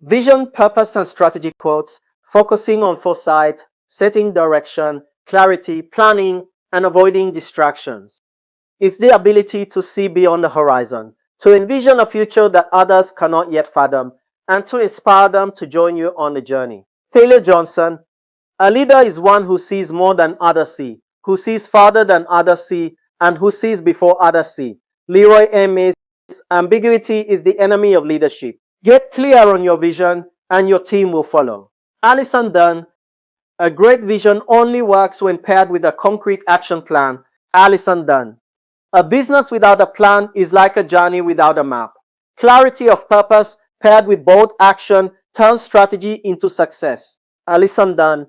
Vision, purpose, and strategy quotes, focusing on foresight, setting direction, clarity, planning, and avoiding distractions. It's the ability to see beyond the horizon, to envision a future that others cannot yet fathom, and to inspire them to join you on the journey. Taylor Johnson: a leader is one who sees more than others see, who sees farther than others see, and who sees before others see. Leroy M. Mays: ambiguity is the enemy of leadership. Get clear on your vision, and your team will follow. Alison Dunn: a great vision only works when paired with a concrete action plan. Alison Dunn: a business without a plan is like a journey without a map. Clarity of purpose paired with bold action turns strategy into success. Alison Dunn: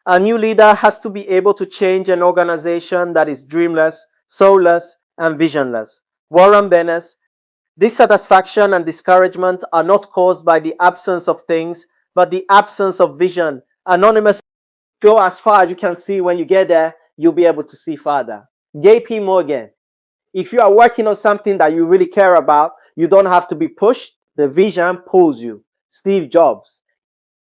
a new leader has to be able to change an organization that is dreamless, soulless, and visionless. Warren Bennis: dissatisfaction and discouragement are not caused by the absence of things, but the absence of vision. Anonymous: go as far as you can see. When you get there, you'll be able to see farther. JP Morgan: if you are working on something that you really care about, you don't have to be pushed. The vision pulls you. Steve Jobs: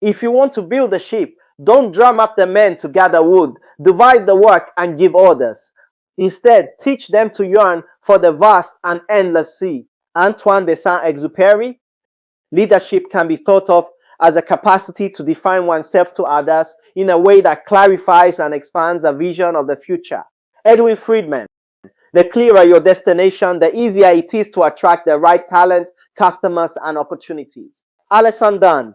if you want to build a ship, don't drum up the men to gather wood. Divide the work and give orders. Instead, teach them to yearn for the vast and endless sea. Antoine de Saint-Exupéry: leadership can be thought of as a capacity to define oneself to others in a way that clarifies and expands a vision of the future. Edwin Friedman: the clearer your destination, the easier it is to attract the right talent, customers, and opportunities. Alison Dunn: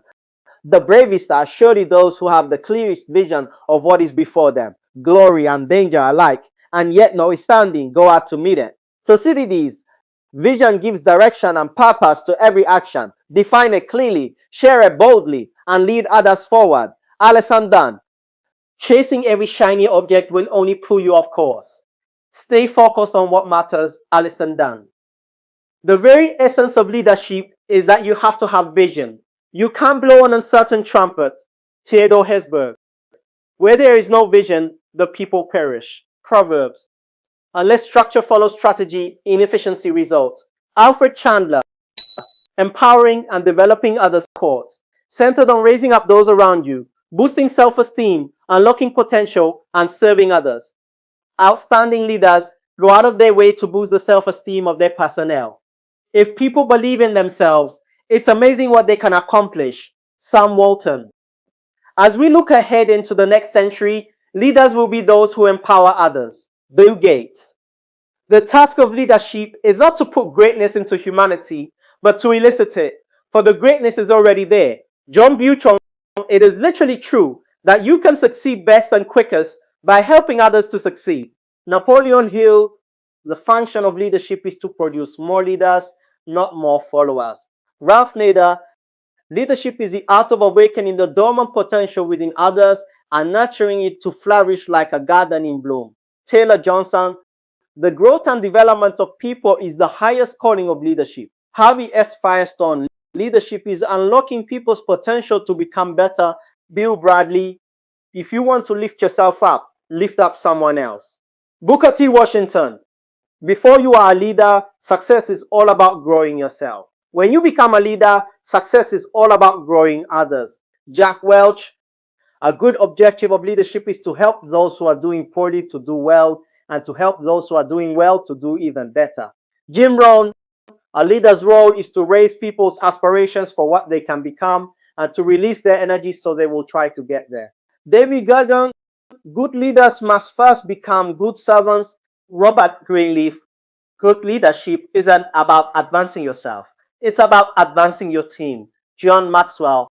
the bravest are surely those who have the clearest vision of what is before them, glory and danger alike, and yet notwithstanding go out to meet it. Thucydides: vision gives direction and purpose to every action. Define it clearly, share it boldly, and lead others forward. Alison Dunn: chasing every shiny object will only pull you off course. Stay focused on what matters. Alison Dunn. The very essence of leadership is that you have to have vision. You can't blow an uncertain trumpet. Theodore Hesburgh: where there is no vision, the people perish. Proverbs: unless structure follows strategy, inefficiency results. Alfred Chandler: empowering and developing others' quotes, centered on raising up those around you, boosting self-esteem, unlocking potential, and serving others. Outstanding leaders go out of their way to boost the self-esteem of their personnel. If people believe in themselves, it's amazing what they can accomplish. Sam Walton. As we look ahead into the next century, leaders will be those who empower others. Bill Gates. The task of leadership is not to put greatness into humanity, but to elicit it, for the greatness is already there. John Buchon: it is literally true that you can succeed best and quickest by helping others to succeed. Napoleon Hill: the function of leadership is to produce more leaders, not more followers. Ralph Nader: leadership is the art of awakening the dormant potential within others and nurturing it to flourish like a garden in bloom. Taylor Johnson: the growth and development of people is the highest calling of leadership. Harvey S. Firestone: leadership is unlocking people's potential to become better. Bill Bradley: if you want to lift yourself up, lift up someone else. Booker T. Washington: before you are a leader, success is all about growing yourself. When you become a leader, success is all about growing others. Jack Welch: a good objective of leadership is to help those who are doing poorly to do well, and to help those who are doing well to do even better. Jim Rohn: a leader's role is to raise people's aspirations for what they can become and to release their energy so they will try to get there. David Gordon: good leaders must first become good servants. Robert Greenleaf: good leadership isn't about advancing yourself. It's about advancing your team. John Maxwell: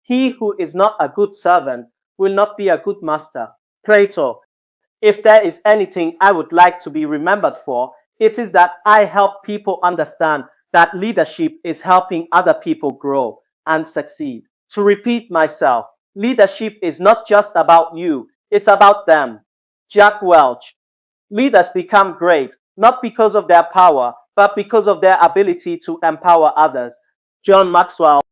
he who is not a good servant will not be a good master. Plato: if there is anything I would like to be remembered for, it is that I help people understand that leadership is helping other people grow and succeed. To repeat myself, leadership is not just about you, it's about them. Jack Welch: leaders become great, not because of their power, but because of their ability to empower others. John Maxwell: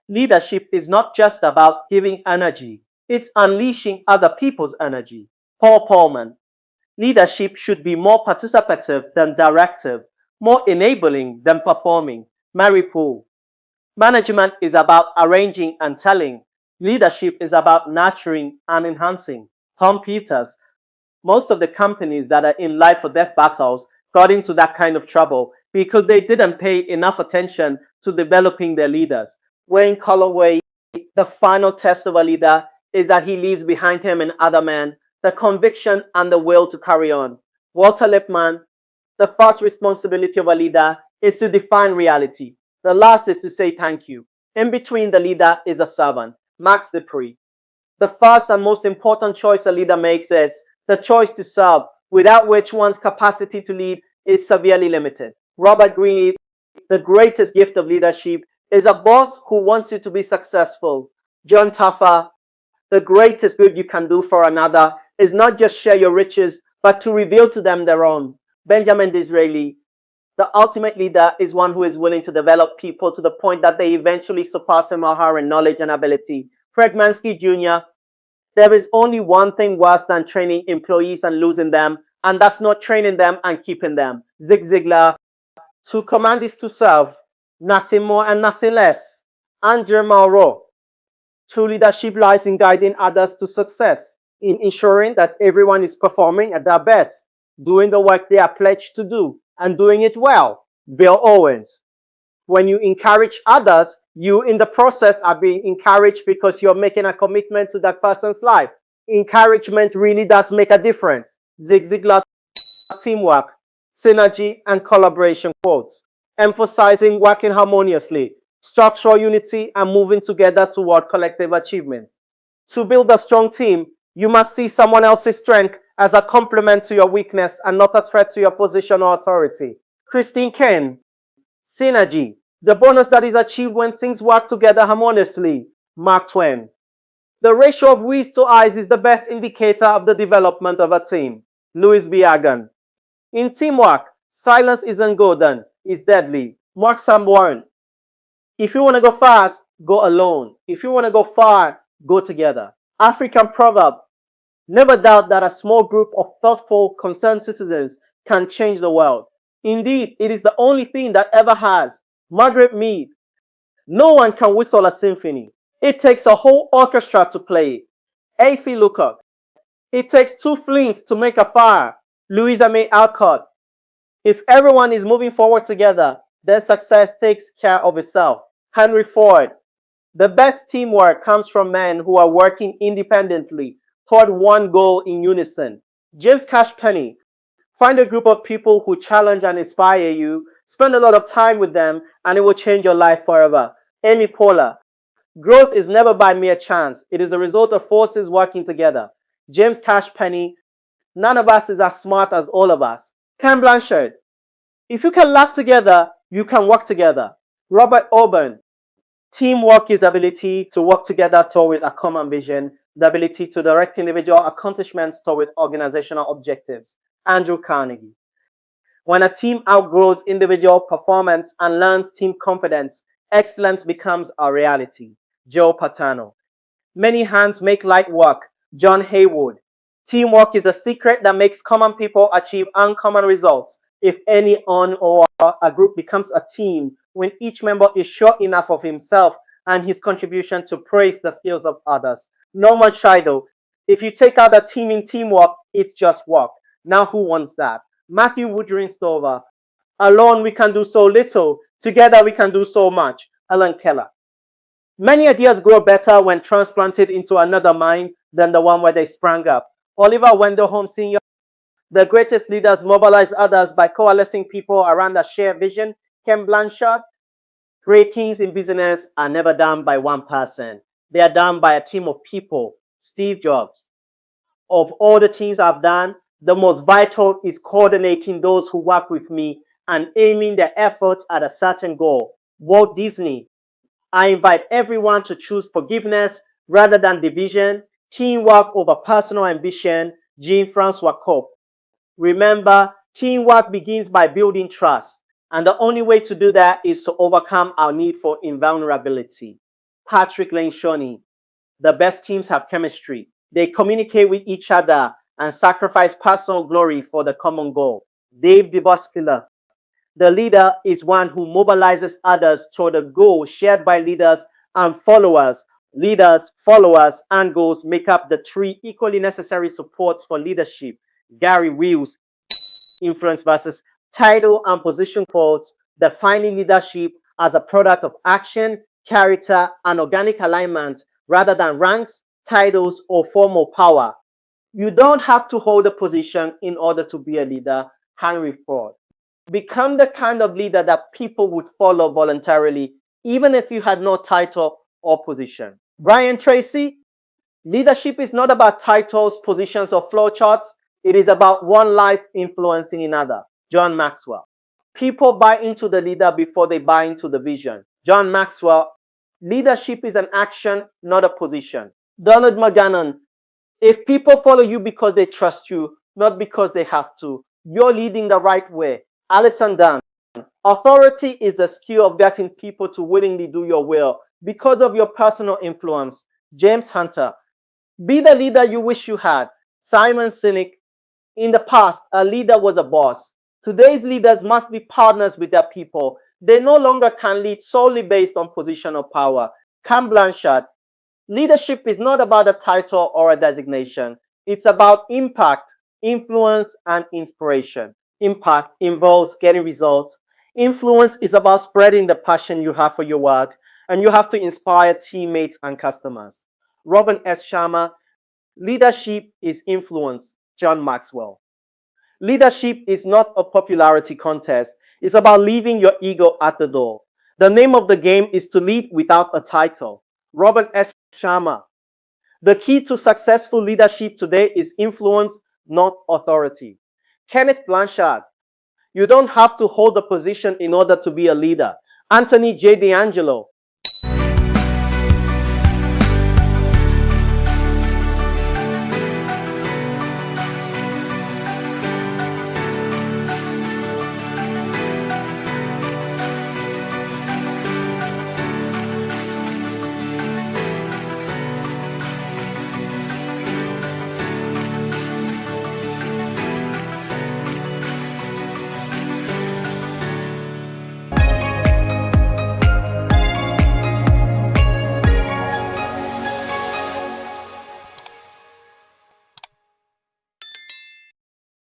leadership is not just about giving energy, it's unleashing other people's energy. Paul Polman: leadership should be more participative than directive, more enabling than performing. Mary Poole: Management is about arranging and telling. Leadership is about nurturing and enhancing. Tom Peters, most of the companies that are in life or death battles got into that kind of trouble because they didn't pay enough attention to developing their leaders. Wayne Holloway, the final test of a leader is that he leaves behind him an other man, the conviction and the will to carry on. Walter Lippmann, the first responsibility of a leader is to define reality. The last is to say thank you. In between the leader is a servant. Max Dupree. The first and most important choice a leader makes is the choice to serve, without which one's capacity to lead is severely limited. Robert Greene, the greatest gift of leadership is a boss who wants you to be successful. John Taffer, the greatest good you can do for another is not just share your riches, but to reveal to them their own. Benjamin Disraeli, the ultimate leader is one who is willing to develop people to the point that they eventually surpass him or her in knowledge and ability. Fred Mansky Jr., there is only one thing worse than training employees and losing them, and that's not training them and keeping them. Zig Ziglar, to command is to serve, nothing more and nothing less. Andrew Mauro, true leadership lies in guiding others to success, in ensuring that everyone is performing at their best, doing the work they are pledged to do, and doing it well. Bill Owens, when you encourage others, you in the process are being encouraged because you're making a commitment to that person's life. Encouragement really does make a difference. Zig Ziglar, teamwork, synergy, and collaboration quotes, emphasizing working harmoniously, structural unity, and moving together toward collective achievement. To build a strong team, you must see someone else's strength as a complement to your weakness and not a threat to your position or authority. Christine Kane, synergy, the bonus that is achieved when things work together harmoniously. Mark Twain, the ratio of W's to I's is the best indicator of the development of a team. Louis B. Hagan, in teamwork, silence isn't golden, it's deadly. Mark Sanborn, if you want to go fast, go alone. If you want to go far, go together. African proverb, never doubt that a small group of thoughtful, concerned citizens can change the world. Indeed, it is the only thing that ever has. Margaret Mead, no one can whistle a symphony. It takes a whole orchestra to play it. A.F. Lookout, it takes two flames to make a fire. Louisa May Alcott, if everyone is moving forward together, then success takes care of itself. Henry Ford, the best teamwork comes from men who are working independently toward one goal in unison. James Cash Penney, find a group of people who challenge and inspire you, spend a lot of time with them, and it will change your life forever. Amy Poehler, growth is never by mere chance. It is the result of forces working together. James Cash Penney, none of us is as smart as all of us. Ken Blanchard, if you can laugh together, you can work together. Robert Oben, teamwork is the ability to work together toward a common vision, the ability to direct individual accomplishments toward organizational objectives. Andrew Carnegie, when a team outgrows individual performance and learns team confidence, excellence becomes a reality. Joe Paterno, many hands make light work. John Haywood, teamwork is the secret that makes common people achieve uncommon results. If any on or a group becomes a team when each member is sure enough of himself and his contribution to praise the skills of others. Norman Scheidel, if you take out a team in teamwork, it's just work. Now who wants that? Matthew Woodring Stover, alone we can do so little, together we can do so much. Helen Keller, many ideas grow better when transplanted into another mind than the one where they sprang up. Oliver Wendell Holmes Sr., the greatest leaders mobilize others by coalescing people around a shared vision. Ken Blanchard, great things in business are never done by one person. They are done by a team of people. Steve Jobs, of all the things I've done, the most vital is coordinating those who work with me and aiming their efforts at a certain goal. Walt Disney, I invite everyone to choose forgiveness rather than division, teamwork over personal ambition. Jean-Francois Cope, remember, teamwork begins by building trust, and the only way to do that is to overcome our need for invulnerability. Patrick Lencioni, the best teams have chemistry. They communicate with each other and sacrifice personal glory for the common goal. Dave DeBuscula, The leader is one who mobilizes others toward a goal shared by leaders and followers. Leaders, followers, and goals make up the three equally necessary supports for leadership. Gary Wills, Influence versus Title and Position quotes, defining leadership as a product of action, character, and organic alignment rather than ranks, titles, or formal power. You don't have to hold a position in order to be a leader. Henry Ford. Become the kind of leader that people would follow voluntarily, even if you had no title or position. Brian Tracy, leadership is not about titles, positions, or flowcharts. It is about one life influencing another. John Maxwell. People buy into the leader before they buy into the vision. John Maxwell. Leadership is an action, not a position. Donald McGannon. If people follow you because they trust you, not because they have to, you're leading the right way. Alison Dunn. Authority is the skill of getting people to willingly do your will because of your personal influence. James Hunter. Be the leader you wish you had. Simon Sinek. In the past, a leader was a boss. Today's leaders must be partners with their people. They no longer can lead solely based on position or power. Cam Blanchard. Leadership is not about a title or a designation. It's about impact, influence, and inspiration. Impact involves getting results. Influence is about spreading the passion you have for your work, and you have to inspire teammates and customers. Robin S. Sharma. Leadership is influence. John Maxwell. Leadership is not a popularity contest. It's about leaving your ego at the door. The name of the game is to lead without a title. Robert S. Sharma. The key to successful leadership today is influence, not authority. Kenneth Blanchard. You don't have to hold a position in order to be a leader. Anthony J. D'Angelo.